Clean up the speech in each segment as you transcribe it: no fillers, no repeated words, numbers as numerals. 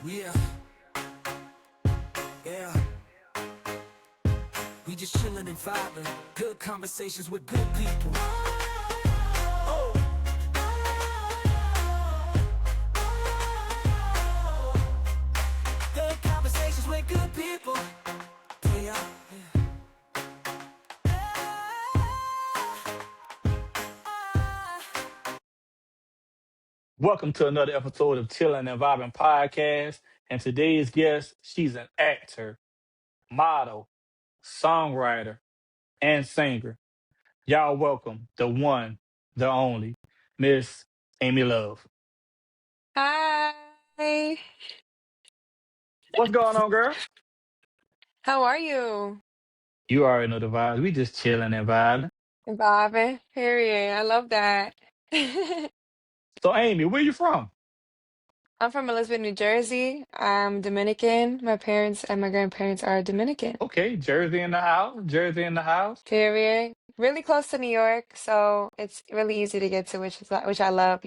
Yeah, yeah. We just chillin' and vibing. Good conversations with good people. Oh, good conversations with good people. Yeah. Welcome to another episode of Chillin' and Vibing Podcast. And today's guest, she's an actor, model, songwriter, and singer. Y'all welcome the one, the only, Miss Amy Love. Hi, What's going on, girl? how are you? You already know the vibes. We just chilling and vibing. Vibing, period. I love that. So, Amy, where you from? I'm from Elizabeth, New Jersey. I'm Dominican. My parents and my grandparents are Dominican. Okay, Jersey in the house. Jersey in the house. Period. Really close to New York, so it's really easy to get to, which I love.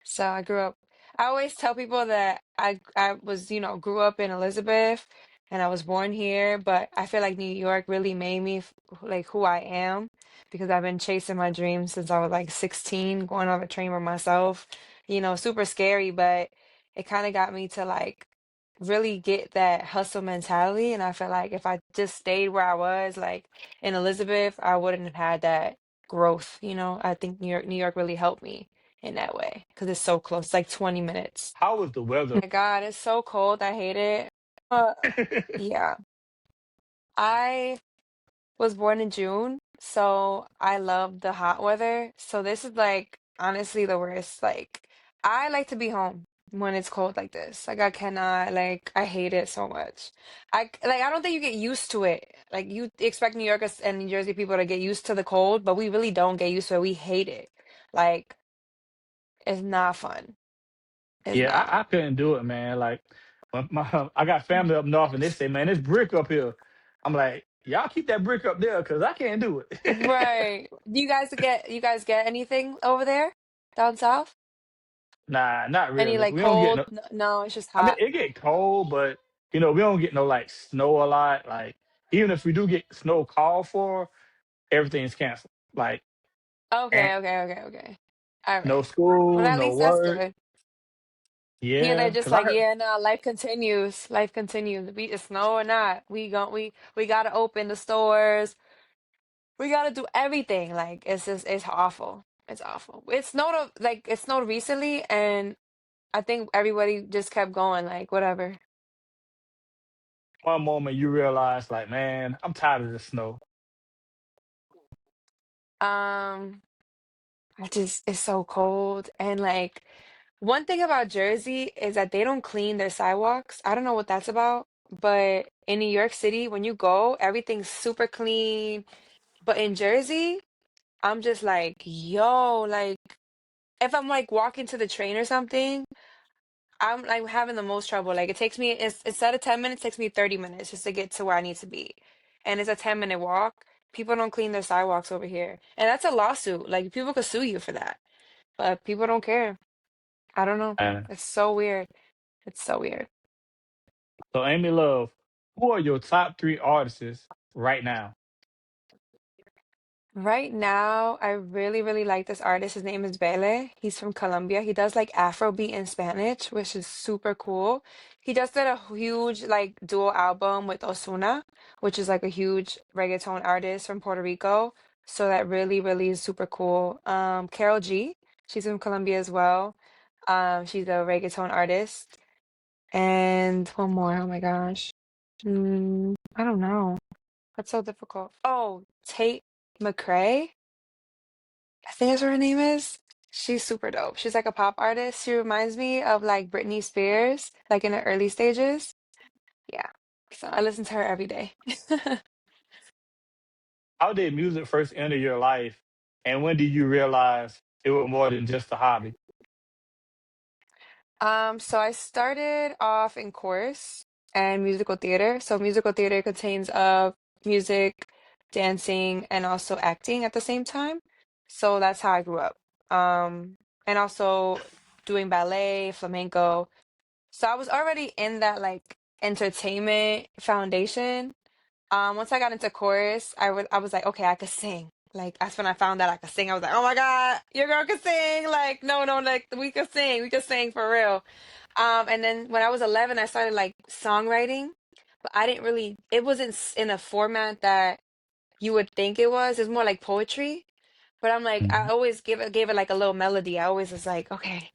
So I grew up. I always tell people that I was, grew up in Elizabeth and I was born here, but I feel like New York really made me like who I am because I've been chasing my dreams since I was like 16, going on a train by myself. Super scary, but it kind of got me to like really get that hustle mentality, and I feel like if I just stayed where I was, like in Elizabeth, I wouldn't have had that growth. I think New York really helped me in that way because it's so close, like 20 minutes. How was the weather? My God, it's so cold. I hate it. Yeah. I was born in June, so I love the hot weather. So this is like honestly the worst. Like I like to be home when it's cold like this. Like I cannot, like I hate it so much. I don't think you get used to it. Like you expect New Yorkers and New Jersey people to get used to the cold, but we really don't get used to it. We hate it. Like it's not fun. It's Yeah, not. I couldn't do it, man. Like, I got family up north, and they say, "Man, it's brick up here." I'm like, "Y'all keep that brick up there, cause I can't do it." Right. Do you guys get anything over there down south? Nah, not Any really. like We don't get cold? no. No, it's just I mean, hot. it get cold, but we don't get no like snow a lot. Like, even if we do get snow called for, everything's canceled. Like, and Okay, okay, okay, okay. All no right. Well, school, at no least that's work. good. Here they're Yeah, just cause I like, heard yeah, no, life continues. Life continues. Be it snow or not. We gotta open the stores. We gotta do everything. Like it's awful. It's awful. It snowed recently and I think everybody just kept going, like, whatever. one moment you realize, like, man, I'm tired of the snow. Um, it's so cold and like one thing about Jersey is that they don't clean their sidewalks. I don't know what that's about, but in New York City, when you go, everything's super clean. But in Jersey, I'm just like, yo, like if I'm like walking to the train or something, I'm like having the most trouble. Like it takes me, it's instead of 10 minutes, it takes me 30 minutes just to get to where I need to be. And it's a 10-minute walk. People don't clean their sidewalks over here. And that's a lawsuit. Like people could sue you for that. But people don't care. I don't know. And It's so weird. It's so weird. so, Amy Love, who are your top three artists right now? Right now, I really, really like this artist. His name is Bele. He's from Colombia. He does like Afrobeat in Spanish, which is super cool. He just did a huge like dual album with Osuna, which is like a huge reggaeton artist from Puerto Rico. So that really, really is super cool. Carol G, she's from Colombia as well. She's a reggaeton artist. And one more, oh my gosh. I don't know. That's so difficult. Oh, Tate McRae. I think that's what her name is. She's super dope. She's like a pop artist. She reminds me of like Britney Spears, like in the early stages. Yeah. So I listen to her every day. How did music first enter your life, and when did you realize it was more than just a hobby? So I started off in chorus and musical theater. So musical theater contains of music, dancing, and also acting at the same time. So that's how I grew up. And also doing ballet, flamenco. So I was already in that like entertainment foundation. Once I got into chorus, I was like, okay, I could sing. Like that's when I found out I could sing. I was like, oh my God, your girl can sing. Like, no, no, like we could sing. We could sing for real. And then when I was 11, I started like songwriting, but I didn't really, it wasn't in a format that you would think it was. It's more like poetry. But I'm like, I Mhm. always gave it like a little melody. I always was like, okay,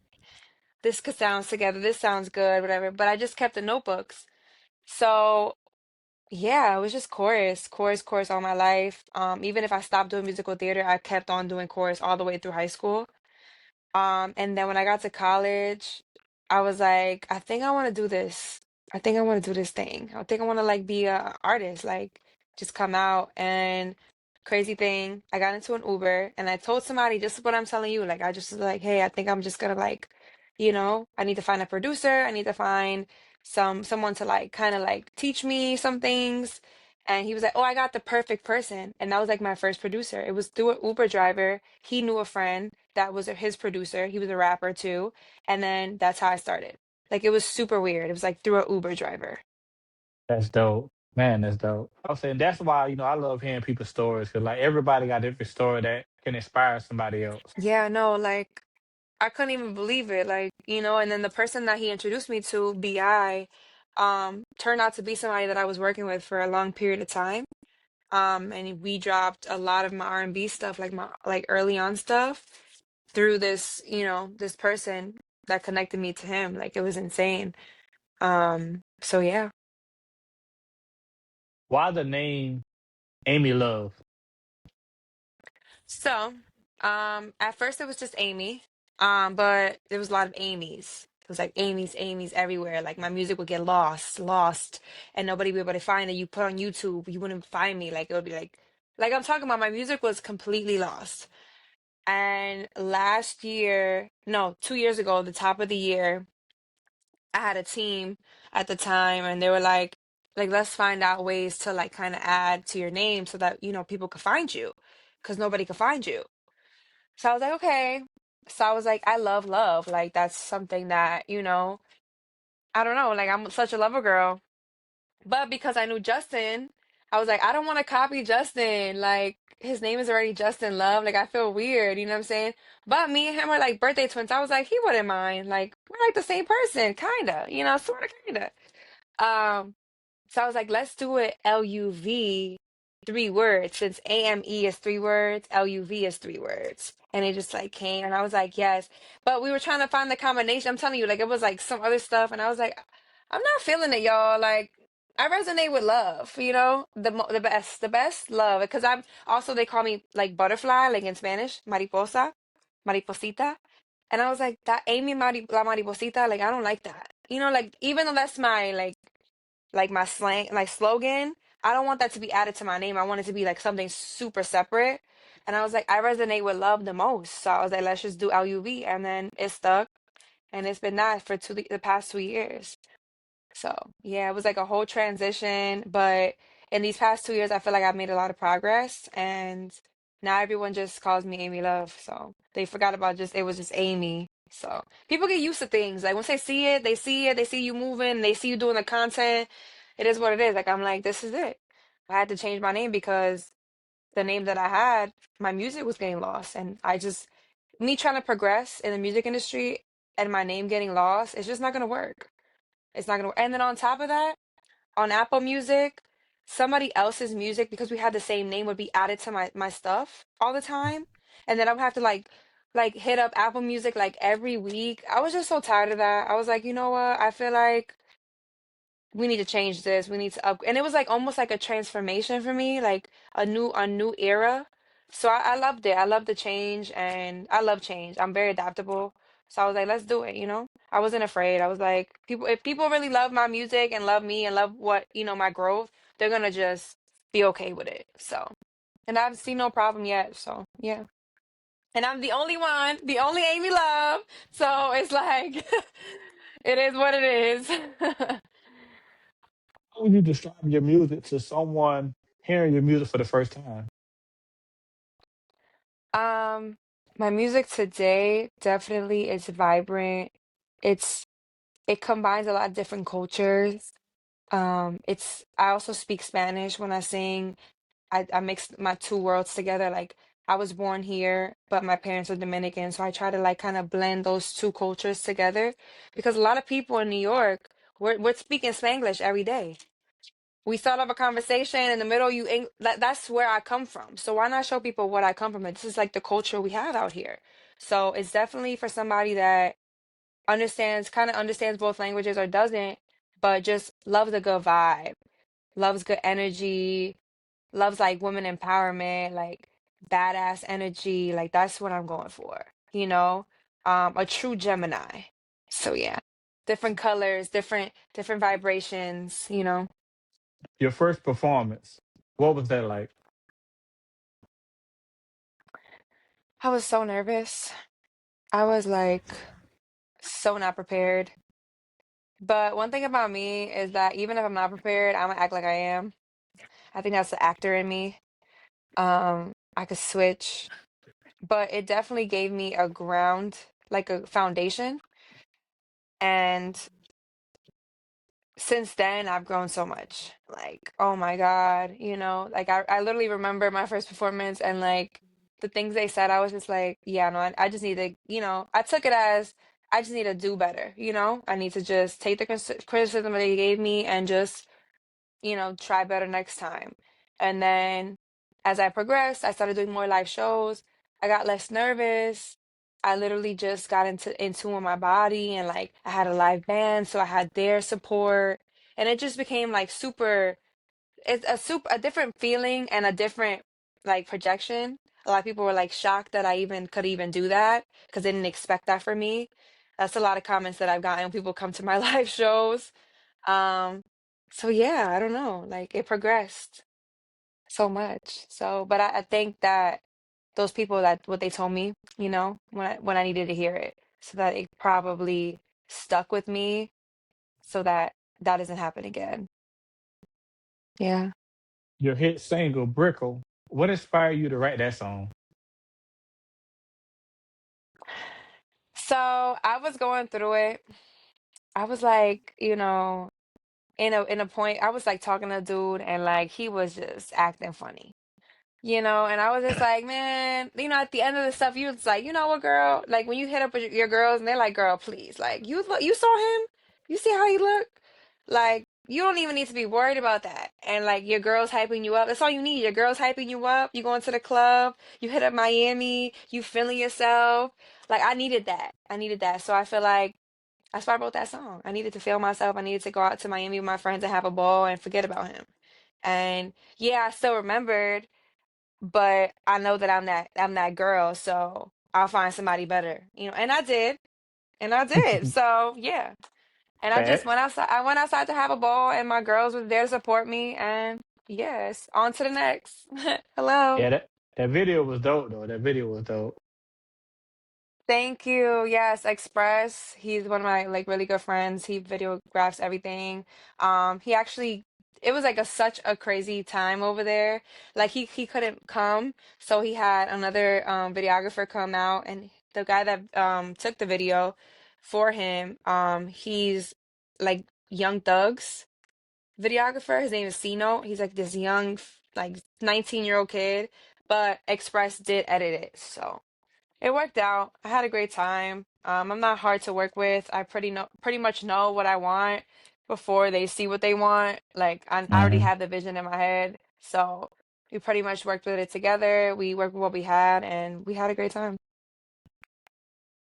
this could sound together. This sounds good, whatever. But I just kept the notebooks. So yeah, it was just chorus, chorus, chorus all my life. Even if I stopped doing musical theater, I kept on doing chorus all the way through high school. And then when I got to college, I was like, I think I want to do this. I think I want to do this thing. I think I want to like be a artist, like just come out. And crazy thing, I got into an Uber and I told somebody just what I'm telling you. Like I just was like, hey, I think I'm just gonna like, I need to find a producer. I need to find someone to like kind of like teach me some things. And he was like, "Oh, I got the perfect person." And that was like my first producer. It was through an Uber driver. He knew a friend that was his producer. He was a rapper too. And then that's how I started. Like it was super weird. It was like through an Uber driver. That's dope. Man, that's dope. I'm saying that's why, I love hearing people's stories because like everybody got a different story that can inspire somebody else. Yeah, no, like I couldn't even believe it. Like, and then the person that he introduced me to, BI, turned out to be somebody that I was working with for a long period of time. And we dropped a lot of my R&B stuff, like my like early on stuff through this, this person that connected me to him. Like it was insane. So yeah. Why the name Amy Love? So, at first it was just Amy. But there was a lot of Amy's. It was like Amy's everywhere. Like my music would get lost, and nobody would be able to find it. You put on YouTube, you wouldn't find me. Like it would be like I'm talking about my music was completely lost. And last year, no, 2 years ago, the top of the year, I had a team at the time and they were like let's find out ways to like kind of add to your name so that people could find you because nobody could find you. So I was like, okay. So I was like, I love love. Like that's something that, I don't know, like I'm such a lover girl. But because I knew Justin, I was like, I don't want to copy Justin. Like his name is already Justin Love. Like I feel weird, you know what I'm saying? But me and him are like birthday twins. I was like, he wouldn't mind. Like we're like the same person, kinda, sort of kinda. Um, so I was like, let's do it LUV, 3 words. Since AME is 3 words, LUV is 3 words. And it just like came and I was like, yes. But we were trying to find the combination. I'm telling you, like it was like some other stuff. And I was like, I'm not feeling it, y'all. Like I resonate with love, the best love. Because I'm also they call me like butterfly, like in Spanish, mariposa, mariposita. And I was like, that Amy la mariposita, like I don't like that. Like even though that's my like my slang, like slogan. I don't want that to be added to my name. I want it to be like something super separate. And I was like, I resonate with love the most. So I was like, let's just do LUV. And then it stuck. And it's been that for the past 2 years. So yeah, it was like a whole transition. But in these past 2 years, I feel like I've made a lot of progress. And now everyone just calls me Amy Love. So they forgot about it was just Amy. So people get used to things. Like once they see it, they see you moving, they see you doing the content. It is what it is. Like I'm like, this is it. I had to change my name because the name that I had, my music was getting lost. And me trying to progress in the music industry and my name getting lost, it's just not gonna work. It's not gonna work. And then on top of that, on Apple Music, somebody else's music because we had the same name would be added to my stuff all the time, and then I would have to like hit up Apple Music like every week. I was just so tired of that. I was like, you know what? I feel like we need to change this. We need to up, and it was like almost like a transformation for me, like a new era. So I loved it. I love the change, and I love change. I'm very adaptable. So I was like, let's do it. I wasn't afraid. I was like, if people really love my music and love me and love what my growth, they're gonna just be okay with it. So, and I've seen no problem yet. So yeah, and I'm the only one, the only Amy Love. So it's like, it is what it is. How would you describe your music to someone hearing your music for the first time? My music today definitely is vibrant. It's it combines a lot of different cultures. It's I also speak Spanish when I sing. I mix my two worlds together. Like I was born here, but my parents are Dominican, so I try to like kind of blend those two cultures together because a lot of people in New York, we're speaking Spanglish every day. We start off a conversation in the middle, that's where I come from. So why not show people what I come from? And this is like the culture we have out here. So it's definitely for somebody that kind of understands both languages or doesn't, but just loves a good vibe, loves good energy, loves like women empowerment, like badass energy. Like that's what I'm going for, you know? A true Gemini. So yeah. Different colors, different vibrations, you know. Your first performance, what was that like? I was so nervous. I was like so not prepared. But one thing about me is that even if I'm not prepared, I'm gonna act like I am. I think that's the actor in me. I could switch, but it definitely gave me a ground, like a foundation. And since then, I've grown so much. Like, oh my God, like I literally remember my first performance and like the things they said, I was just like, yeah, no, I just need to, I took it as I just need to do better, I need to just take the criticism that they gave me and just try better next time. And then as I progressed, I started doing more live shows. I got less nervous. I literally just got in tune with my body and like I had a live band, so I had their support. And it just became like it's a different feeling and a different like projection. A lot of people were like shocked that I even could even do that because they didn't expect that for me. That's a lot of comments that I've gotten when people come to my live shows. um, so yeah, I don't know. Like it progressed so much. So, but I think that those people that what they told me, when I needed to hear it, so that it probably stuck with me, so that that doesn't happen again. Yeah. Your hit single, Brickle, what inspired you to write that song? So I was going through it. I was like, in a point, I was like talking to a dude, and like he was just acting funny. And I was just like, man, at the end of the stuff, you was like, you know what, girl? Like when you hit up with your girls and they're like, girl, please, like you saw him, you see how he looked, like you don't even need to be worried about that. And like your girls hyping you up, that's all you need. Your girls hyping you up. You going to the club, you hit up Miami, you feeling yourself. Like I needed that. I needed that. So I feel like that's why I wrote that song. I needed to feel myself. I needed to go out to Miami with my friends and have a ball and forget about him. And yeah, I still remembered, but I know that I'm that girl, so I'll find somebody better, and I did, and I did. So yeah, and I just Facts. went outside. I went outside to have a ball, and my girls was there to support me. And yes, on to the next. Hello. Yeah, that video was dope though. That video was dope. Thank you. Yes, Express. He's one of my like really good friends. He videographs everything. He actually it was like such a crazy time over there. Like he couldn't come, so he had another videographer come out, and the guy that took the video for him, he's like Young Thug's videographer. His name is Sino. He's like this young like 19-year-old kid, but Express did edit it. So it worked out. I had a great time. I'm not hard to work with. I pretty much know what I want before they see what they want. Like I already Hmm. have the vision in my head. So we pretty much worked with it together. We worked with what we had and we had a great time.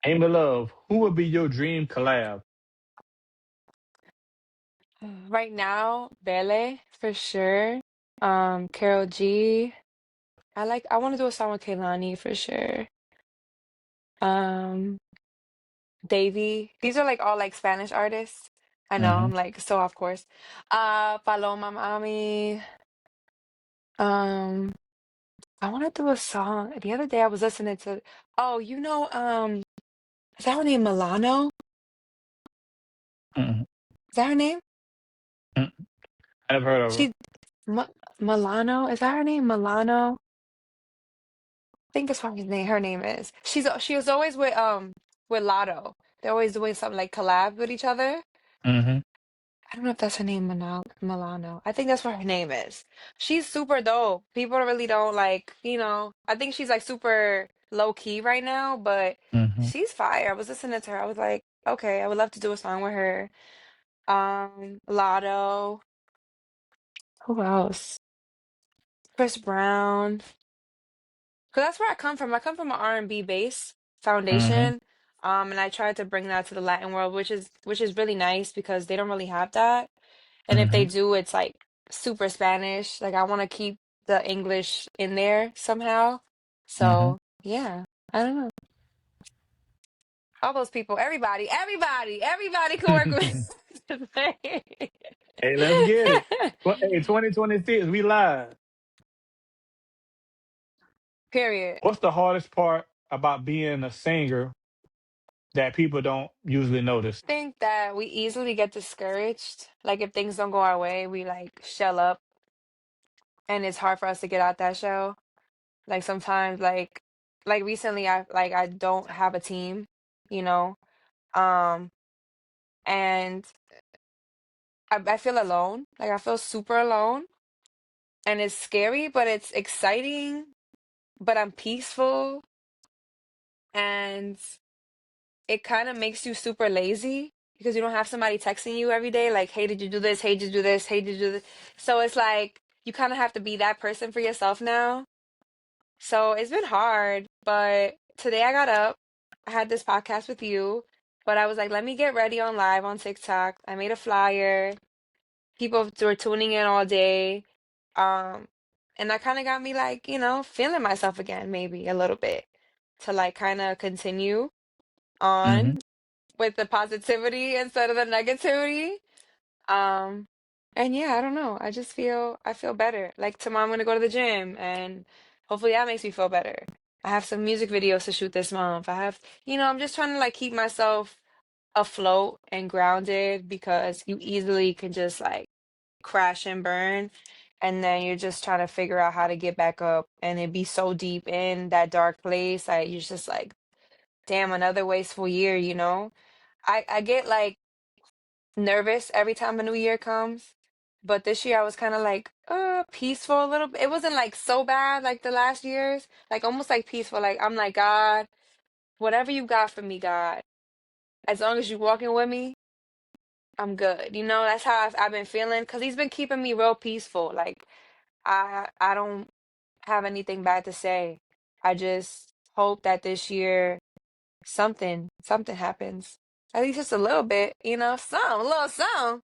Ame Love, who would be your dream collab? Right now, Bele for sure. Carol G. I want to do a song with Kehlani for sure. Um, Davy. These are like all like Spanish artists. I know, Hmm. I'm like so of course. Paloma Mami. Um, I want to do a song. The other day I was listening to, oh, is that her name Milano? Mm-mm. Is that her name? Mm. I never heard of her. She M Milano? Is that her name? Milano? I think that's what her name is. She was always with Lotto. They're always doing something like collab with each other. Mm-hmm. I don't know if that's her name, Milano. I think that's what her name is. She's super dope. People really don't like, I think she's like super low key right now, but Mm-hmm. she's fire. I was listening to her. I was like, okay, I would love to do a song with her. Lotto. Who else? Chris Brown. Because that's where I come from. I come from an R&B base Mm-hmm. foundation. And I tried to bring that to the Latin world, which is really nice because they don't really have that. And if Mm-hmm. they do, it's like super Spanish. Like I want to keep the English in there somehow. Mm-hmm. So yeah, I don't know. All those people, everybody could work with me. Hey, let's get it. Hey, 2026, we live. Period. What's the hardest part about being a singer that people don't usually notice? Think that we easily get discouraged. Like if things don't go our way, we like shell up and it's hard for us to get out that shell. Like sometimes like recently I don't have a team, you know. Um and I feel alone. Like I feel super alone and it's scary, but it's exciting, but I'm peaceful and it kind of makes you super lazy because you don't have somebody texting you every day like, "Hey, did you do this? Hey, did you do this? Hey, did you do this?" So it's like you kind of have to be that person for yourself now. So it's been hard, but today I got up. I had this podcast with you, but I was like, let me get ready on live on TikTok. I made a flyer. People were tuning in all day. Um, and that kind of got me like, feeling myself again, maybe a little bit to like kind of continue Mm-hmm. on with the positivity instead of the negativity. Um, and yeah, I don't know. I feel better. Like tomorrow I'm gonna go to the gym and hopefully that makes me feel better. I have some music videos to shoot this month. I'm just trying to like keep myself afloat and grounded because you easily can just like crash and burn and then you're just trying to figure out how to get back up and it be so deep in that dark place. Like you're just like, damn, another wasteful year. I get like nervous every time a new year comes. But this year I was kind of like peaceful a little bit. It wasn't like so bad like the last years. Like almost like peaceful. Like I'm like, God, whatever you got for me, God, as long as you walking with me, I'm good. That's how I've been feeling because he's been keeping me real peaceful. Like I don't have anything bad to say. I just hope that this year something happens. At least just a little bit, a little something.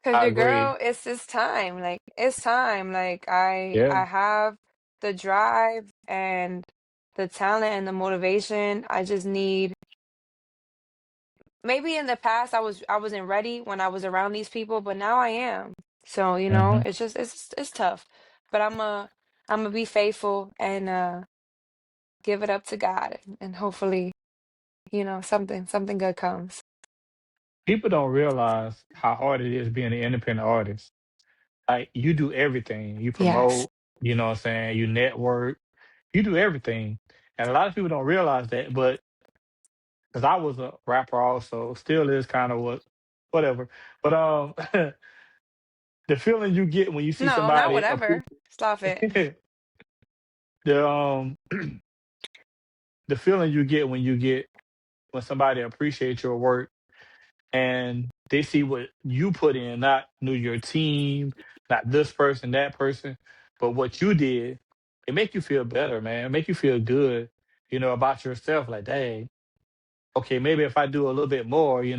Cause I your agree. girl, it's time. Like it's time. Like I Yeah. I have the drive and the talent and the motivation. I just need maybe in the past I wasn't ready when I was around these people, but now I am. So, Mm-hmm. it's just it's tough. But I'm gonna be faithful and give it up to God and hopefully, something good comes. People don't realize how hard it is being an independent artist. Like you do everything. You Yes. promote, you know what I'm saying? You network, you do everything. And a lot of people don't realize that, but because I was a rapper also, still is kind of whatever. But the feeling you get when you see No, not somebody whatever. Stop it. the the feeling you get when somebody appreciates your work and they see what you put in, not your team, not this person, that person, but what you did, it make you feel better, man. It make you feel good, about yourself. Like, dang, okay, maybe if I do a little bit more, it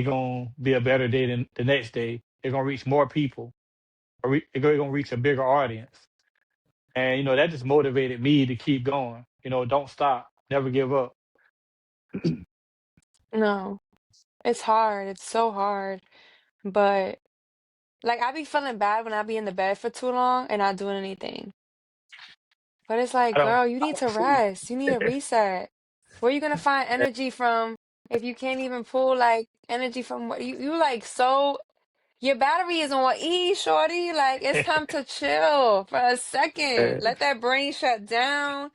gonna be a better day than the next day. It gonna reach more people, or it gonna reach a bigger audience, and that just motivated me to keep going. Don't stop, never give up. No, it's hard. It's so hard. But like I be feeling bad when I be in the bed for too long and not doing anything. But it's like, I don't. girl, you need to rest. You need a reset. Where you gonna find energy from if you can't even pull like energy from what you like so your battery is on E, shorty. Like it's time to chill for a second. Let that brain shut down.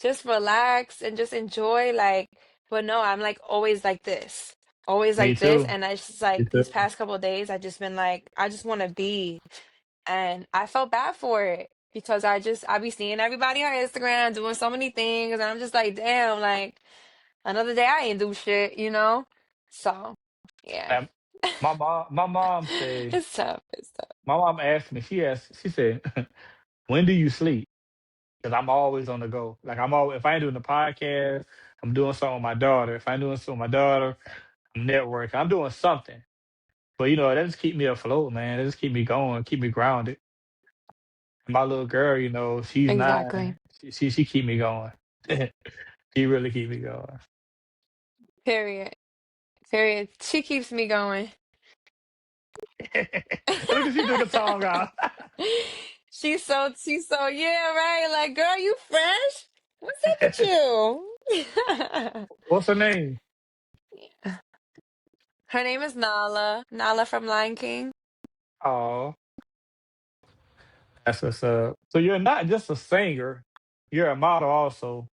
Just relax and just enjoy like But no, I'm like always like this. Always Me like this. too. And I just Me like these too. past couple of days, I just been like, I just want to be. And I felt bad for it because I be seeing everybody on Instagram doing so many things. And I'm just like, damn, like another day I ain't do shit, you know? So, yeah. Um, my mom say, It's tough. It's tough. my mom asked me, she said, when do you sleep? Because I'm always on the go. Like I'm always, if I ain't doing the podcast, I'm doing something with my daughter. If I ain't doing something with my daughter, I'm networking. I'm doing something. But that just keep me afloat, man. That just keep me going, keep me grounded. My little girl, she's Exactly. 9. She keep me going. She really keep me going. Period. Period. She keeps me going. Look at she took a tongue out. She's so yeah, right. Like, girl, you fresh? What's up with you? What's her name? Her name is Nala. Nala from Lion King. Oh, that's what's up. So you're not just a singer, you're a model also.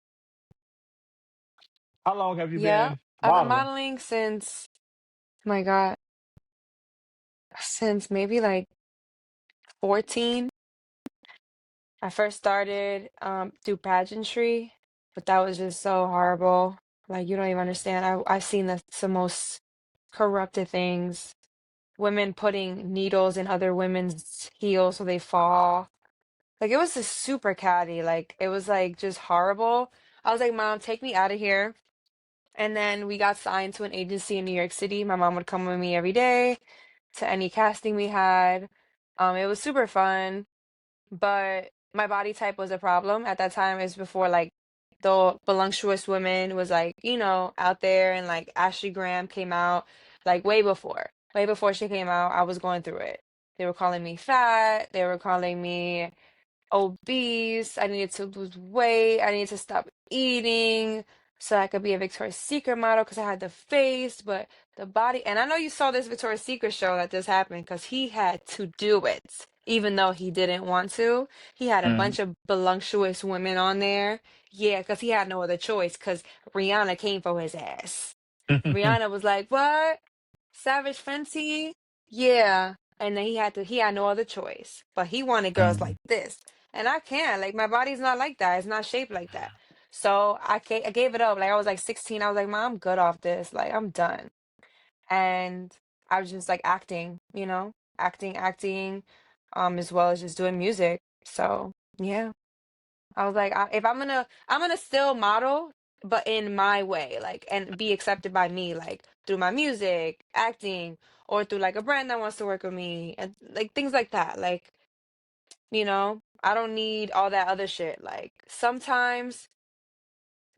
How long have you Yep. been I've been modeling? modeling since, oh my God, since maybe like 14. I first started through pageantry, but that was just so horrible. Like you don't even understand. I've seen the most corrupted things. Women putting needles in other women's heels so they fall. Like it was just super catty. Like it was like just horrible. I was like, Mom, take me out of here. And then we got signed to an agency in New York City. My mom would come with me every day to any casting we had. It was super fun, but my body type was a problem at that time. Is before like the voluptuous women was like, out there, and like Ashley Graham came out like way before. Way before she came out, I was going through it. They were calling me fat. They were calling me obese. I needed to lose weight. I needed to stop eating so I could be a Victoria's Secret model because I had the face, but the body. And I know you saw this Victoria's Secret show that just happened because he had to do it, even though he didn't want to. He had a bunch Mm. of voluptuous women on there. Yeah, because he had no other choice because Rihanna came for his ass. Rihanna was like, "What? Savage Fenty? Yeah." And then he had no other choice. But he wanted girls like Mm. this. And I can't. Like my body's not like that. It's not shaped like that. So I gave it up. Like I was like 16. I was like, "Mom, I'm good off this. Like I'm done." And I was just like acting, acting, as well as just doing music. So yeah. I was like, if I'm gonna still model, but in my way, like, and be accepted by me, like, through my music, acting, or through like a brand that wants to work with me, and like things like that. Like, I don't need all that other shit. Like, sometimes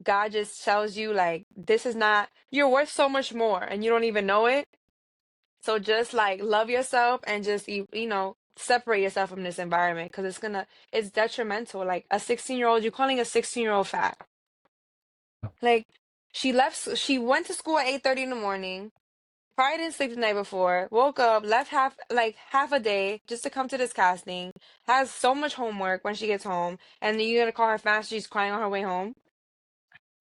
God just tells you, like, this is not, you're worth so much more, and you don't even know it. So just like love yourself and just separate yourself from this environment because it's detrimental. Like a 16-year-old, you're calling a 16-year-old fat. Like she went to school at 8:30 in the morning, probably didn't sleep the night before, woke up, left half a day just to come to this casting, has so much homework when she gets home, and then you're gonna call her fast, she's crying on her way home.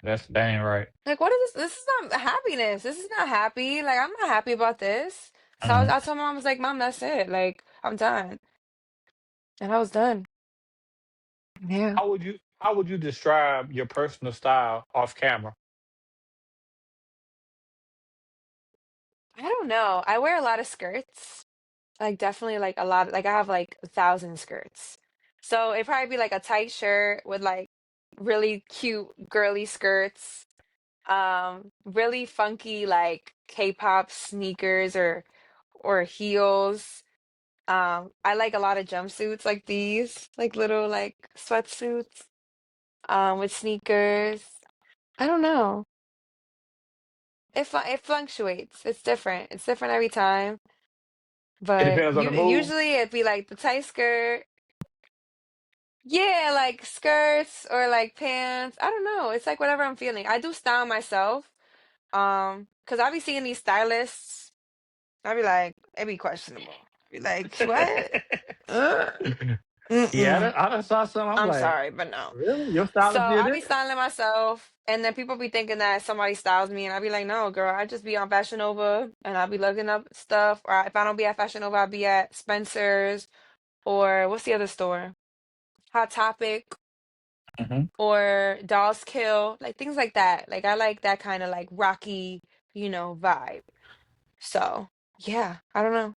That's dang right. Like, what is this? This is not happiness. This is not happy. Like, I'm not happy about this. So Mm. I told my mom, I was like, Mom, that's it. Like, I'm done. And I was done. Yeah. How would you describe your personal style off camera? I don't know. I wear a lot of skirts. Like definitely like a lot, like I have like 1,000 skirts. So it'd probably be like a tight shirt with like really cute girly skirts. Really funky like K-pop sneakers or heels. I like a lot of jumpsuits like these, like little like sweatsuits, with sneakers. I don't know. It fluctuates. It's different. It's different every time. It But depends on the mood. usually it'd be like the tight skirt. Yeah, like skirts or like pants. I don't know. It's like whatever I'm feeling. I do style myself. Because I be seeing these stylists. I be like, it be questionable. Be like, what? Uh? Yeah, Mm-mm. I done saw some. I'm I'm like, sorry, but no. really? Your So stylist did I be it? styling myself, and then people be thinking that somebody styles me, and I be like, no, girl, I just be on Fashion Nova, and I be looking up stuff. Or if I don't be at Fashion Nova, I'll be at Spencer's, or what's the other store? Hot Topic, Hmm. or Dolls Kill, like things like that. Like I like that kind of like rocky, vibe. So yeah, I don't know.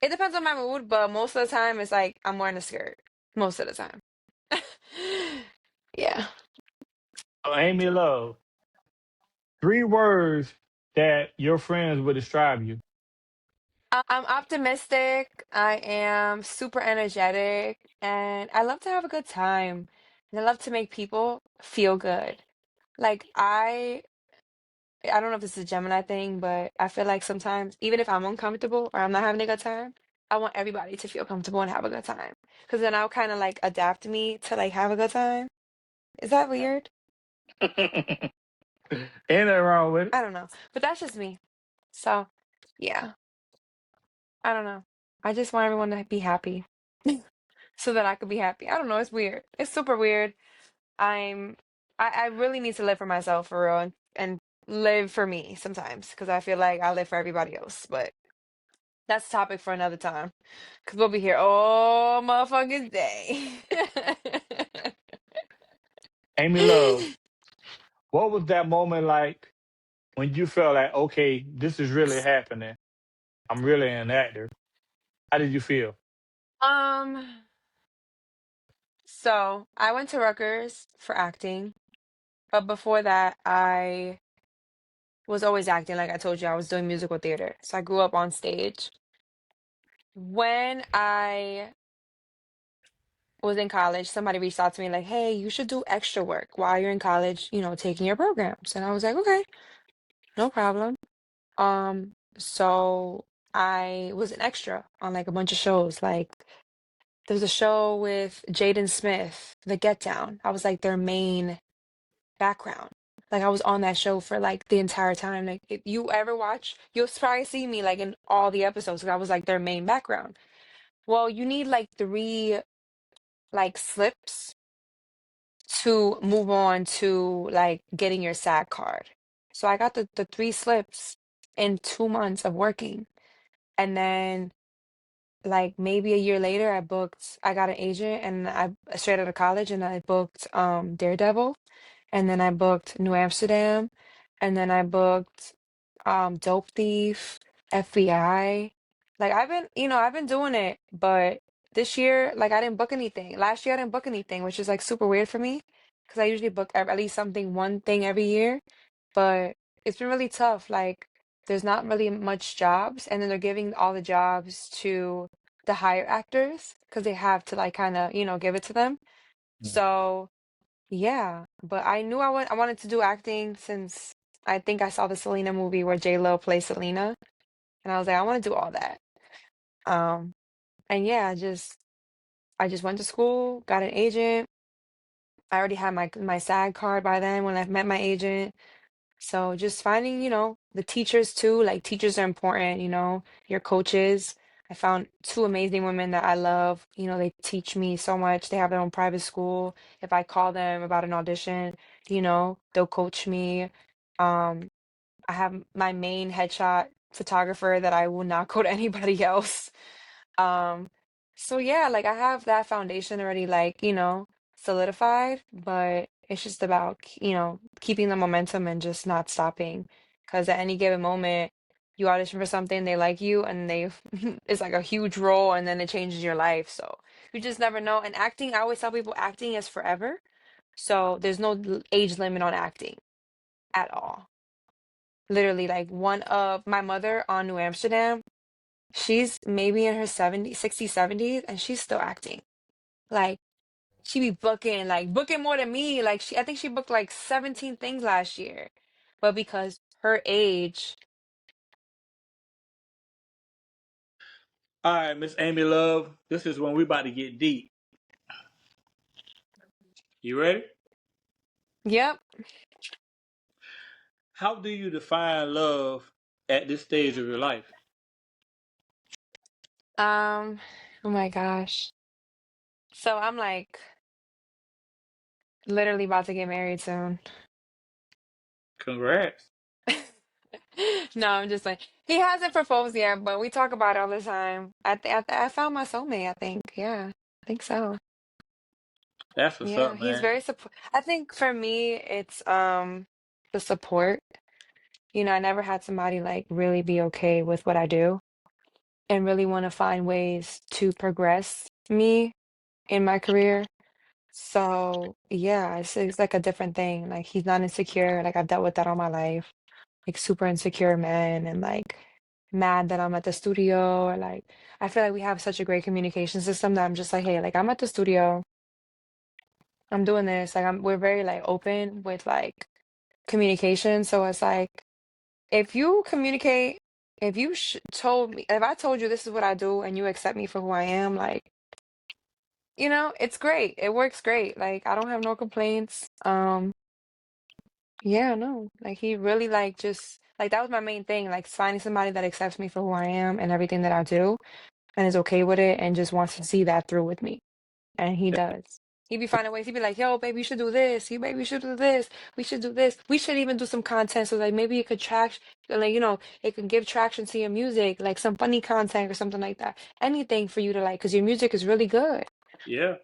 It depends on my mood, but most of the time it's like I'm wearing a skirt. Most of the time. Yeah. So, Amy Love, 3 words that your friends would describe you. I'm optimistic. I am super energetic, and I love to have a good time. And I love to make people feel good. Like I don't know if this is a Gemini thing, but I feel like sometimes even if I'm uncomfortable or I'm not having a good time, I want everybody to feel comfortable and have a good time. Because then I'll kind of like adapt me to like have a good time. Is that weird? Ain't nothing wrong with it. I don't know. But that's just me. So, yeah, I don't know. I just want everyone to be happy so that I could be happy. I don't know. It's weird. It's super weird. I'm, I really need to live for myself for real and live for me sometimes because I feel like I live for everybody else. But that's a topic for another time because we'll be here all motherfucking day. Amy Love, what was that moment like when you felt like, okay, this is really happening? I'm really an actor. How did you feel? Um, so I went to Rutgers for acting, but before that, I was always acting. Like I told you, I was doing musical theater. So I grew up on stage. When I was in college, somebody reached out to me like, "Hey, you should do extra work while you're in college, taking your programs." And I was like, "Okay, no problem." So I was an extra on like a bunch of shows. Like there was a show with Jaden Smith, The Get Down. I was like their main background. Like I was on that show for like the entire time. Like if you ever watch, you'll probably see me like in all the episodes because I was like their main background. Well, you need like three like slips to move on to like getting your SAG card. So I got the three slips in 2 months of working. And then like maybe a year later I got an agent and I straight out of college and I booked Daredevil, and then I booked New Amsterdam, and then I booked Dope Thief, FBI. Like I've been doing it, but this year like I didn't book anything. Last year I didn't book anything, which is like super weird for me because I usually book at least one thing every year, but it's been really tough. Like there's not really much jobs, and then they're giving all the jobs to the higher actors because they have to like kind of, give it to them. So yeah, but I knew I wanted to do acting since I think I saw the Selena movie where J-Lo plays Selena, and I was like, I want to do all that. Um, and yeah, I just went to school, got an agent. I already had my SAG card by then when I met my agent. So just finding, the teachers too, like teachers are important, your coaches. I found two amazing women that I love. They teach me so much. They have their own private school. If I call them about an audition, they'll coach me. Um, I have my main headshot photographer that I will not go to anybody else. Um, so yeah, like I have that foundation already, like, solidified, but it's just about, keeping the momentum and just not stopping. Because at any given moment, you audition for something, they like you, and it's like a huge role, and then it changes your life. So you just never know. And acting, I always tell people acting is forever. So there's no age limit on acting at all. Literally, like one of my mother on New Amsterdam, she's maybe in her 70s, 60s, 70s, and she's still acting. Like she be booking, like booking more than me. Like I think she booked like 17 things last year. But because her age, All right, Miss Amy Love, this is when we about to get deep. You ready? yep. How do you define love at this stage of your life? Um, oh my gosh. So I'm like literally about to get married soon. Congrats. No, I'm just like he hasn't proposed yet, but we talk about it all the time. I found my soulmate, I think. Yeah, I think so. That's what's Yeah, up, he's man. very support. I think for me, it's the support. You know, I never had somebody like really be okay with what I do and really want to find ways to progress me in my career. So yeah, it's like a different thing. Like he's not insecure. Like I've dealt with that all my life. Like super insecure men and like mad that I'm at the studio or like I feel like we have such a great communication system that I'm just like, hey, like I'm at the studio, I'm doing this. Like we're very like open with like communication. So it's like if you communicate, if you told me, if I told you this is what I do and you accept me for who I am, like, you know, it's great. It works great. Like I don't have no complaints. Yeah, no. Like he really like just like that was my main thing, like finding somebody that accepts me for who I am and everything that I do and is okay with it and just wants to see that through with me. And he does. He'd be finding ways. He'd be like, yo, baby, you should do this. You, baby, you should do this. We should do this. We should even do some content. So, like, maybe it could like, you know, it can give traction to your music, like some funny content or something like that. Anything for you to like, because your music is really good. Yeah.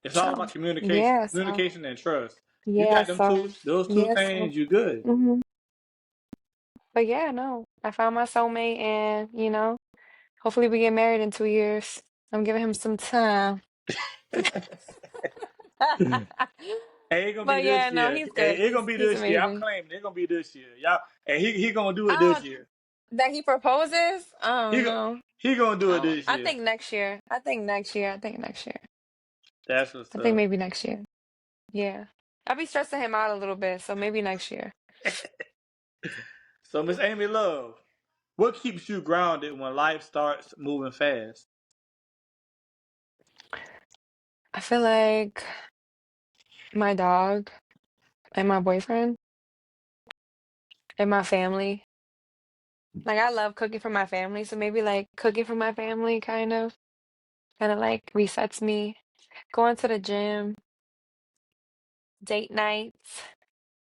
It's all So, about communication. yeah, so, Communication and trust. You yeah, got them so, two those two yeah, so. things, you good. hmm But yeah, no, I found my soulmate and, you know, hopefully we get married in 2 years. I'm giving him some time. Hey, it gonna be But yeah, this no, year. he's Hey, good. it gonna be He's this year. I'm amazing. claiming it gonna be this year. Y'all, and he gonna do it Oh, this year. that he proposes? Oh He go, no. he gonna do it Oh, this I year. think next year. I think next year. I think next year. That's what's I think up. maybe next year. Yeah. I'll be stressing him out a little bit, so maybe next year. So, Miss Amy Love, what keeps you grounded when life starts moving fast? I feel like my dog and my boyfriend and my family. Like I love cooking for my family, so maybe like cooking for my family kind of like resets me. Going to the gym, date nights,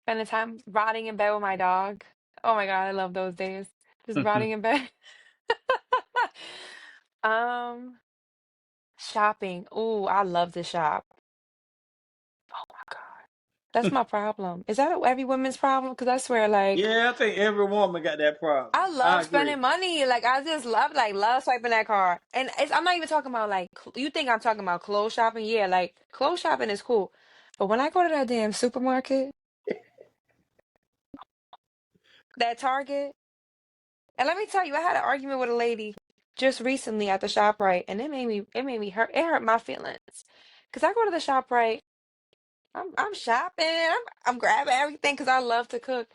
spending time rotting in bed with my dog. Oh my God, I love those days. Just rotting in bed. Um, shopping. Ooh, I love to shop. Oh my God. That's my problem. Is that every woman's problem? Because I swear, like, Yeah, I think every woman got that problem. I I love agree. spending money. Like, I just love swiping that card. And I'm not even talking about, like, you think I'm talking about clothes shopping? Yeah, like, clothes shopping is cool. But when I go to that damn supermarket, that Target, and let me tell you, I had an argument with a lady just recently at the ShopRite, and it made me hurt. It hurt my feelings. Because I go to the ShopRite. I'm shopping. I'm grabbing everything because I love to cook.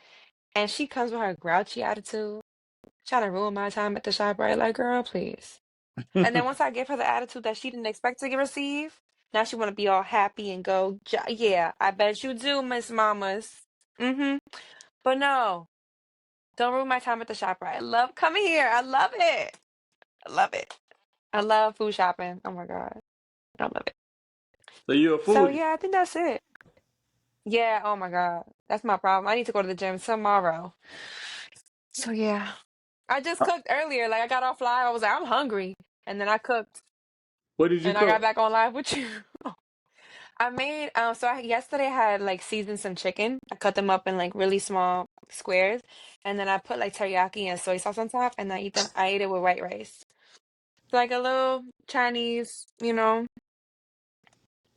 And she comes with her grouchy attitude, trying to ruin my time at the shop, right? Like, girl, please. And then once I give her the attitude that she didn't expect to receive, now she want to be all happy and go, yeah, I bet you do, Miss Mamas. Mm-hmm. But no, don't ruin my time at the shop, right? I love coming here. I love it. I love it. I love food shopping. Oh my God. I love it. So you're a So foodie. yeah, I think that's it. Yeah, oh my God. That's my problem. I need to go to the gym tomorrow. So yeah. I just cooked earlier. Like I got off live. I was like, I'm hungry. And then I cooked What did you and I got cook? back on live with you. I made yesterday I had like seasoned some chicken. I cut them up in like really small squares and then I put like teriyaki and soy sauce on top and I ate it with white rice. Like a little Chinese, you know,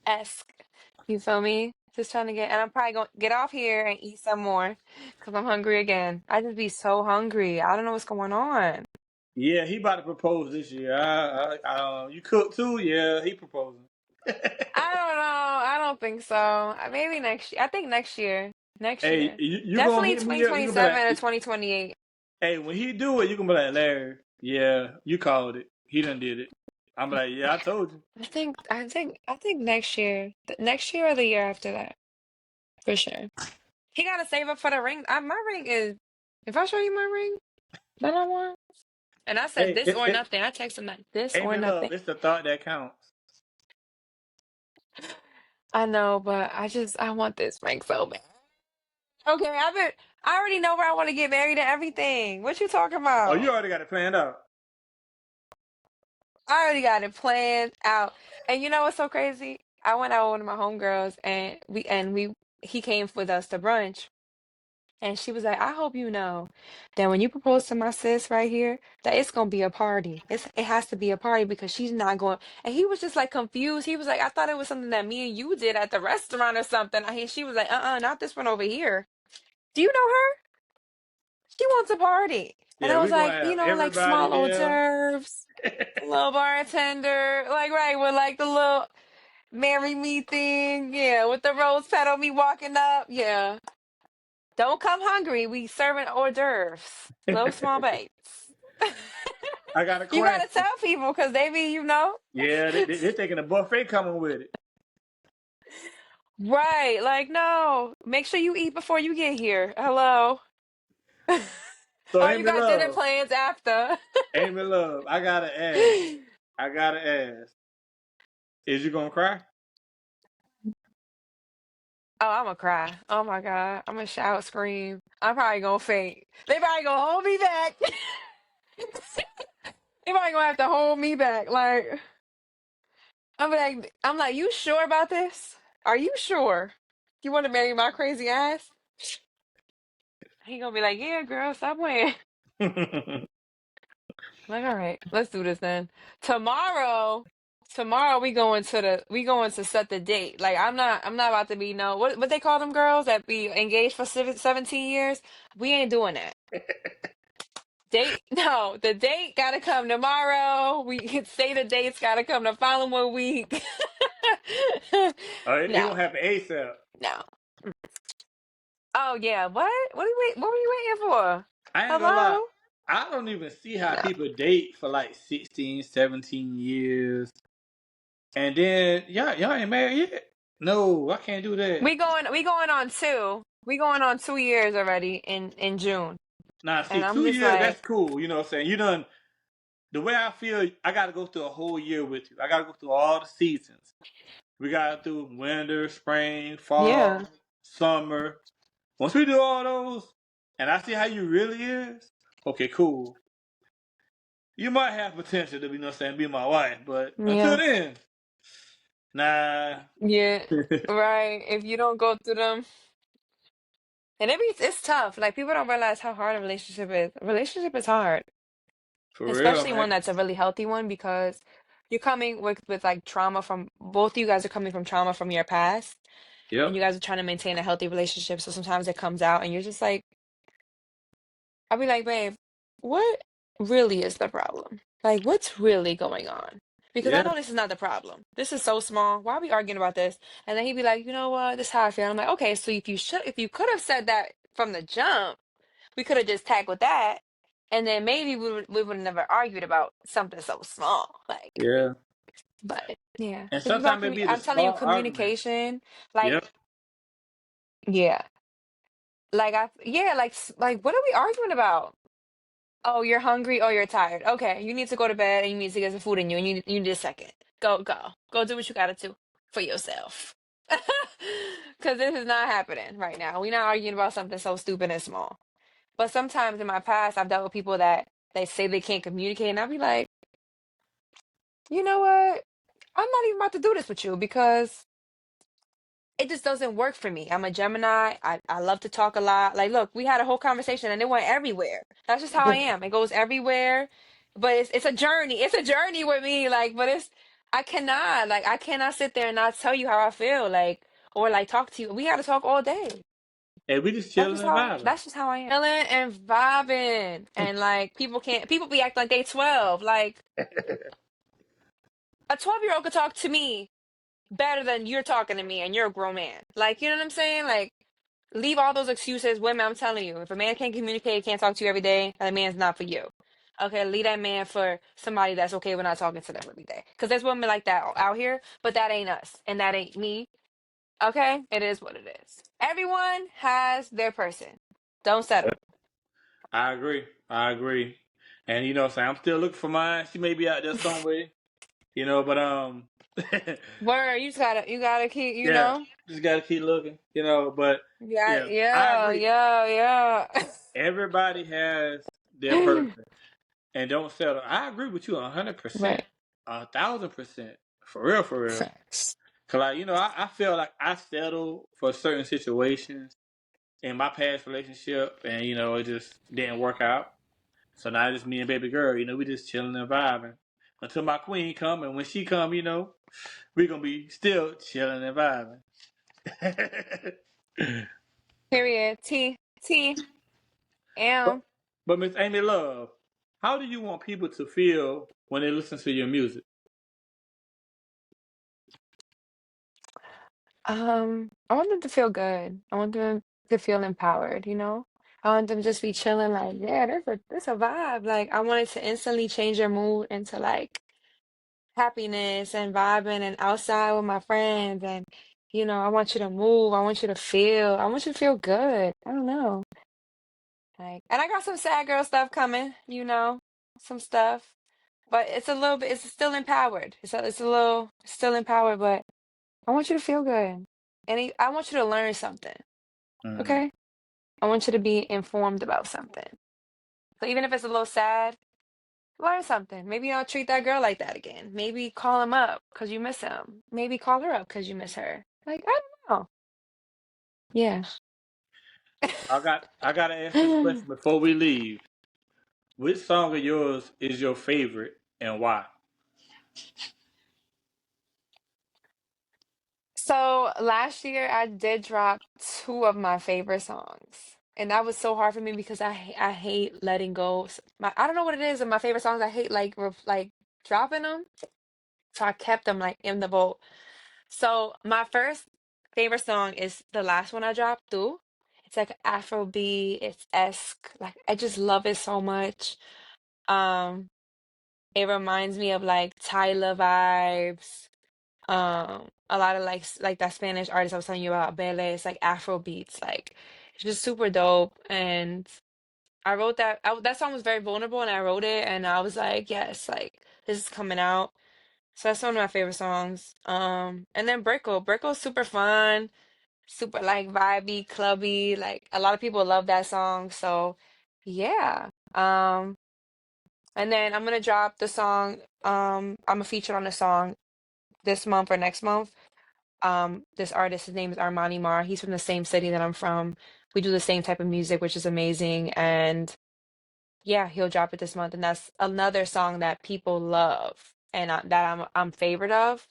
esque. You feel me? Just trying to get and I'm probably gonna get off here and eat some more because I'm hungry again. I just be so hungry. I don't know what's going on. Yeah, he about to propose this year. You cook too? Yeah, he proposing. I don't know. I don't think so. Maybe next year. I think next year. Next Hey, year. you gonna Definitely hit me up? You gonna be 2027 or like, 2028. hey, when he do it, you gonna be like, Larry, yeah, you called it. He done did it. I'm like, yeah, I told you. I think next year. Next year or the year after that. For sure. He gotta save up for the ring. My ring is if I show you my ring that I want. And I said Hey, this or nothing. I text him like this Amy or Love, nothing. it's the thought that counts. I know, but I want this ring so bad. Okay, I already know where I want to get married and everything. What you talking Oh, you about? already got it planned out. I already got it planned out. And you know what's so crazy? I went out with one of my homegirls and he came with us to brunch. And she was like, I hope you know that when you propose to my sis right here, that it's gonna be a party. It has to be a party because she's not going. And he was just like confused. He was like, I thought it was something that me and you did at the restaurant or something. And she was like, not this one over here. Do you know her? She wants a party. And Yeah, I was we gonna like, have like everybody small hors there. d'oeuvres, a little bartender, like right with like the little marry me thing, yeah, with the rose petal, me walking up, yeah. Don't come hungry. We serving hors d'oeuvres, little small bites. I got a You gotta question. tell people because they be, Yeah, they're thinking a buffet coming with it. right? Like, no, make sure you eat before you get here. Hello. So Oh, you Amy got dinner Love, plans after. Amy Love, I gotta ask, is you gonna cry? Oh, I'm gonna cry. Oh my God. I'm gonna shout, scream. I'm probably gonna faint. They probably gonna hold me back. They probably gonna have to hold me back. Like, I'm like, you sure about this? Are you sure? You want to marry my crazy ass? He gonna be like, yeah, girl, stop playing. Like, all right, let's do this then. Tomorrow, tomorrow we going to set the date. Like, I'm not about to be no what they call them girls that be engaged for 17 years. We ain't doing that. Date, no, the date gotta come tomorrow. We can say the date's gotta come the following week. It No, gonna happen ASAP. no. Oh yeah, what? What were you waiting for? I ain't gonna lie. Hello? I don't even see how No. people date for like 16, 17 years. And then y'all ain't married yet? No, I can't do that. We going on 2. We going on 2 years already in June. Nah, And see, I'm two just years, like, that's cool. You know what I'm saying? You done the way I feel, I gotta go through a whole year with you. I gotta go through all the seasons. We got through winter, spring, yeah. fall, summer. Once we do all those, and I see how you really is, okay, cool. You might have potential to be, you know what I'm saying, be my wife, but until Yeah. then, nah. Yeah. Right. If you don't go through them and it's tough. Like people don't realize how hard a relationship is. A relationship is hard. For real, Especially man. one that's a really healthy one because you're coming with like trauma from both of you guys are coming from trauma from your past and Yep. you guys are trying to maintain a healthy relationship. So sometimes it comes out and you're just like, I'll be like, babe, what really is the problem? Like, what's really going on? Because I Yeah. know this is not the problem. This is so small. Why are we arguing about this? And then he'd be like, you know what? This is how I feel. I'm like, okay, so if you could have said that from the jump, we could have just tackled that, and then maybe we would have never argued about something so small. Like, Yeah. but yeah, And it's about sometimes it be the I'm telling you, small arguments. communication. Like, Yep. yeah, like what are we arguing about? Oh, you're hungry. Oh, you're tired. Okay, you need to go to bed and you need to get some food in you and you need a second. Go do what you gotta do for yourself. Because this is not happening right now. We're not arguing about something so stupid and small. But sometimes in my past, I've dealt with people that they say they can't communicate, and I'll be like, you know what? I'm not even about to do this with you because it just doesn't work for me. I'm a Gemini. I love to talk a lot. Like, look, we had a whole conversation and it went everywhere. That's just how I am. It goes everywhere. But it's a journey. It's a journey with me. Like, but I cannot sit there and not tell you how I feel. Like, or like talk to you. We gotta talk all day. And we just chilling and vibing. That's just how I am. Chilling and vibing. And like people be acting like they 12. Like a 12-year-old could talk to me better than you're talking to me and you're a grown man. Like, you know what I'm saying? Like, leave all those excuses. Women, I'm telling you, if a man can't communicate, can't talk to you every day, that man's not for you. Okay, leave that man for somebody that's okay with not talking to them every day. Because there's women like that out here, but that ain't us. And that ain't me. Okay? It is what it is. Everyone has their person. Don't settle. I agree. I agree. And you know what I'm saying? I'm still looking for mine. She may be out there somewhere. You know, but Word, you gotta keep, Yeah, just gotta keep looking, But yeah, yeah, I yeah, agree. yeah, yeah. Everybody has their person, and don't settle. I agree with you 100%, Right. 1,000%, for real, for real. Facts. Cause I feel like I settled for certain situations in my past relationship, and it just didn't work out. So now it's just me and baby girl. We just chilling and vibing until my queen come, and when she come, we gonna be still chilling and vibing. Period. T. but M. but Miss Amy Love, how do you want people to feel when they listen to your music? I want them to feel good. I want them to feel empowered, you know? I want them to just be chilling like, yeah, there's a vibe. Like I want it to instantly change your mood into like happiness and vibing and outside with my friends and I want you to move. I want you to feel. I want you to feel good. I don't know. Like, and I got some sad girl stuff coming, some stuff. But it's a little bit, it's still empowered. It's a little still empowered, but I want you to feel good. And I want you to learn something. Mm. Okay? I want you to be informed about something. So even if it's a little sad, learn something. Maybe you don't treat that girl like that again. Maybe call him up because you miss him. Maybe call her up because you miss her. Like, I don't know. Yeah. I gotta ask this question before we leave. Which song of yours is your favorite and why? So last year I did drop two of my favorite songs. And that was so hard for me because I hate letting go. I don't know what it is in my favorite songs. I hate like dropping them. So I kept them like in the vault. So my first favorite song is the last one I dropped, too. It's like Afrobeat, it's esque. Like I just love it so much. Um, it reminds me of like Tyler vibes. A lot of like that Spanish artist I was telling you about, Bele. It's like Afro beats. Like it's just super dope. And I wrote that song was very vulnerable, and I wrote it, and I was like, yes, like this is coming out. So that's one of my favorite songs. And then Brickle is super fun, super like vibey, clubby. Like a lot of people love that song. So yeah. And then I'm gonna drop the song. I'm a feature on the song this month or next month. This artist, his name is Armani Mar. He's from the same city that I'm from. We do the same type of music, which is amazing. And yeah, he'll drop it this month, and that's another song that people love and that I'm favorite of.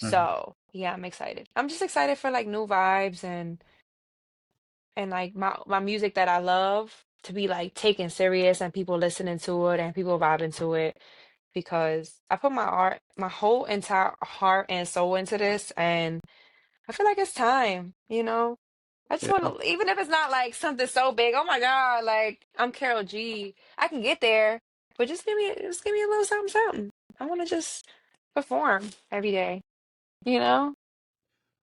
Mhm. So yeah, I'm excited. I'm just excited for like new vibes and like my music that I love to be like taken serious and people listening to it and people vibing to it because I put my whole entire heart and soul into this, and I feel like it's time. I just want Yeah. to, even if it's not like something so big. Oh my God, like I'm Carol G. I can get there, but just give me a little something, something. I want to just perform every day, you know,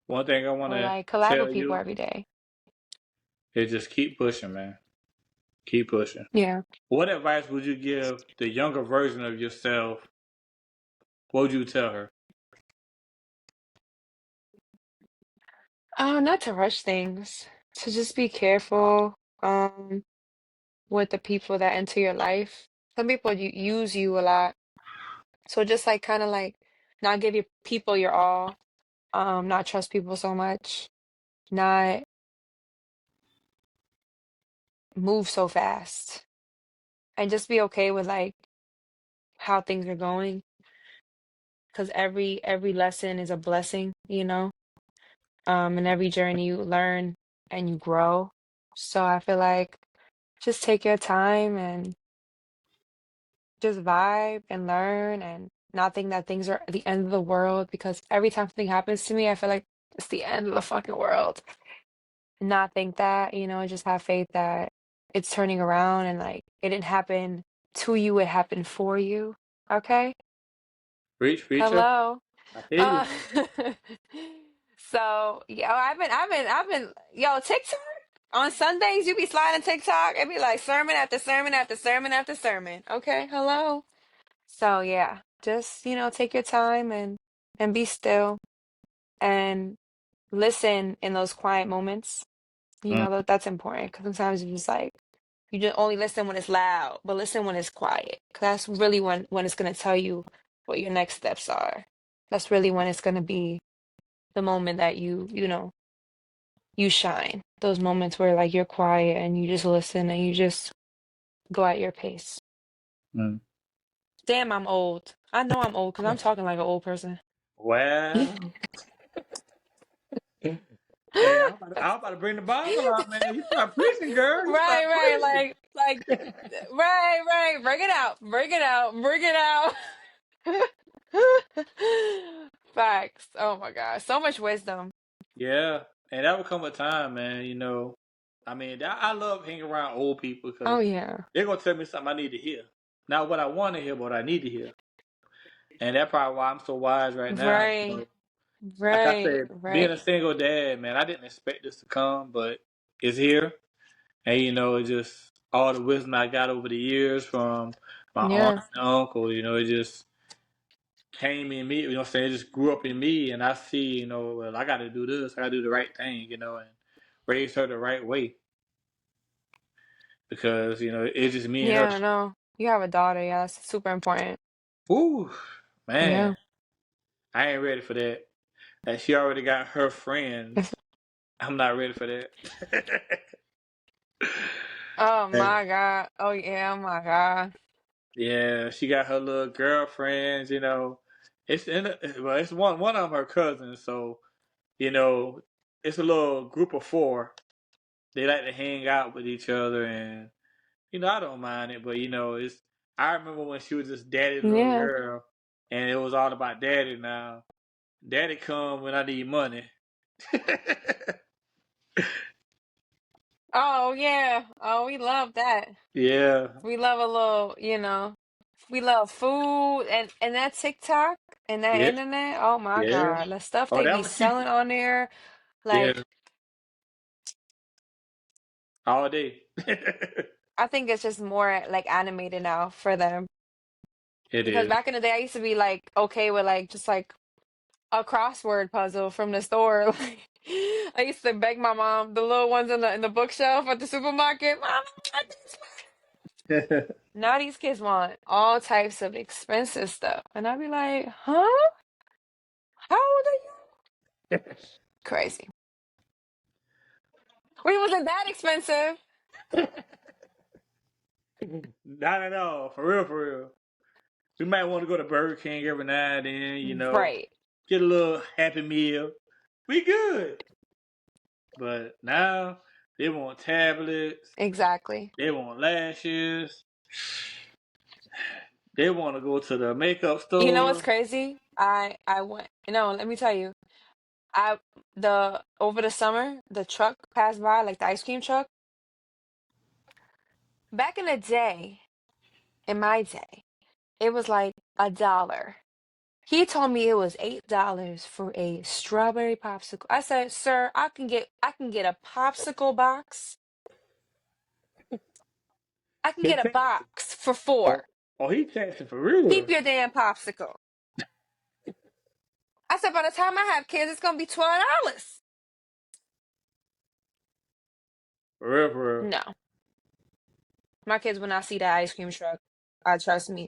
One thing I want or to like collab tell with people you every day. is just keep pushing, man. Keep pushing. Yeah. What advice would you give the younger version of yourself? What would you tell her? Not to rush things, to just be careful, with the people that enter your life. Some people use you a lot, so just like kind of like not give your people your all, not trust people so much, not move so fast, and just be okay with like how things are going, because every lesson is a blessing. And every journey you learn and you grow. So I feel like just take your time and just vibe and learn and not think that things are the end of the world, because every time something happens to me, I feel like it's the end of the fucking world. Not think that, just have faith that it's turning around and like it didn't happen to you, it happened for you. Okay? Preach, preacher. Hello. I hear you. Uh so yeah, yo, TikTok on Sundays you be sliding TikTok, it be like sermon after sermon after sermon after sermon. Okay, hello. So yeah, just take your time and and be still and listen in those quiet moments. You Mm, know, that's important because sometimes you just like you just only listen when it's loud, but listen when it's quiet. 'Cause that's really when it's gonna tell you what your next steps are. That's really when it's gonna be the moment that you you shine. Those moments where like you're quiet and you just listen and you just go at your pace. mm. Damn, I'm old. I know I'm old because I'm talking like an old person. Well, hey, I'm about to bring the Bible out, man. You start preaching, girl. You Right, start right, like, preaching. right, right. Bring it out, bring it out, bring it out. Facts. Oh my God, so much wisdom. Yeah, and that would come a time, man. I mean, I love hanging around old people Oh because yeah. they're gonna tell me something I need to hear. Not what I want to hear, but what I need to hear. And that's probably why I'm so wise right now. Right, Like I right, said, being right. a single dad, man, I didn't expect this to come, but it's here. And it's just all the wisdom I got over the years from my aunt Yeah, and uncle. It just came in me. What I'm saying, it just grew up in me, and I see, well, I got to do this. I got to do the right thing. And raise her the right way because it's just me and her. yeah. No, you have a daughter. Yeah, that's super important. Ooh, Yeah. man, I ain't ready for that. And she already got her friends. I'm not ready for that. Oh And, my God. Oh yeah. Oh my God. yeah, she got her little girlfriends. Well, it's one of them her cousins. So it's a little group of four. They like to hang out with each other, and I don't mind it. But it's. I remember when she was just daddy's little Yeah. girl, and it was all about daddy now. Daddy come when I need money. Oh yeah. Oh, we love that. Yeah, We love a little, we love food and that TikTok and that yeah, internet. Oh my yeah. God, the stuff Oh, they that be would keep you. selling on there, Yeah, like all day. I think it's just more like animated now for them. It Because is. back in the day, I used to be like okay with like just like a crossword puzzle from the store. Like, I used to beg my mom, the little ones in the bookshelf at the supermarket. Mom, I want this one." Now these kids want all types of expensive stuff, and I'd be like, huh? How old are you? Crazy. Wait, was it that expensive? Not at all. For real, for real. We might want to go to Burger King every now and then, Right. get a little Happy Meal. We good. But now they want tablets. Exactly. They want lashes. They want to go to the makeup You know what's store. crazy? I went. No, let me tell you. I the over the summer, the truck passed by, like the ice cream truck. Back in the day, in my day, it was like $1. He told me it was $8 for a strawberry popsicle. I said, "Sir, I can get a popsicle box. I can He get a taxing. box for Oh, 4. oh, he taxing for Keep real. your damn popsicle." I said, "By the time I have kids, it's gonna be $12." For real, for real. No, my kids will not see that ice cream truck.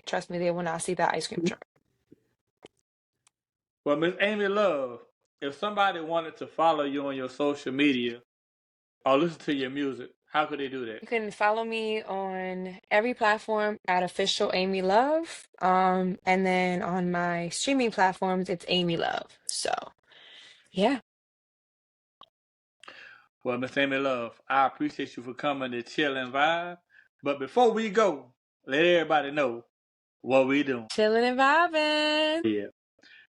Trust me, they will not see that ice cream truck. Well, Miss Amy Love, if somebody wanted to follow you on your social media or listen to your music, how could they do that? You can follow me on every platform at official Amy Love. And then on my streaming platforms, it's Amy Love. So yeah, Well, Miss Amy Love, I appreciate you for coming to chill and vibe. But before we go, let everybody know what we doing. chilling and vibing. Yeah.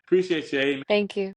Appreciate you, Amy. Thank you.